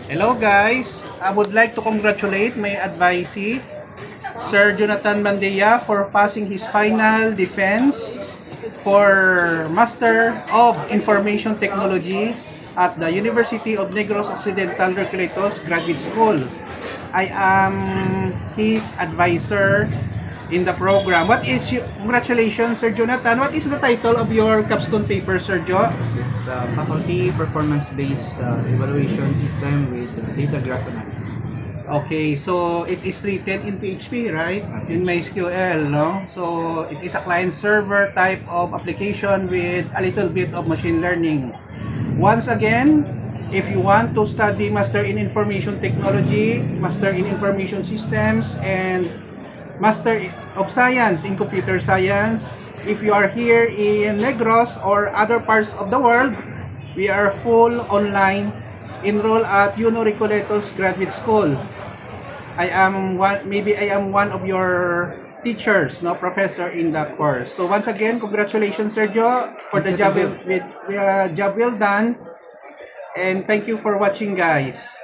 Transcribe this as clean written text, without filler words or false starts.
Hello guys, I would like to congratulate my advisee, Sir Jonathan Mandea, for passing his final defense for Master of Information Technology at the University of Negros Occidental Reclusos Graduate School. I am his advisor in the program. Congratulations, Sir Jonathan. What is the title of your capstone paper, Sir Jo? It's a faculty performance-based evaluation system with data graph analysis. Okay, so it is written in PHP, right? In MySQL, no? So it is a client-server type of application with a little bit of machine learning. Once again, if you want to study Master in Information Technology, Master in Information Systems, and Master of Science in Computer Science, if you are here in Negros or other parts of the world, we are full online. Enroll at UNO Recoletos Graduate School. I am one of your teachers, no professor in that course. So once again, congratulations, Sergio, for the job well done, and thank you for watching, guys.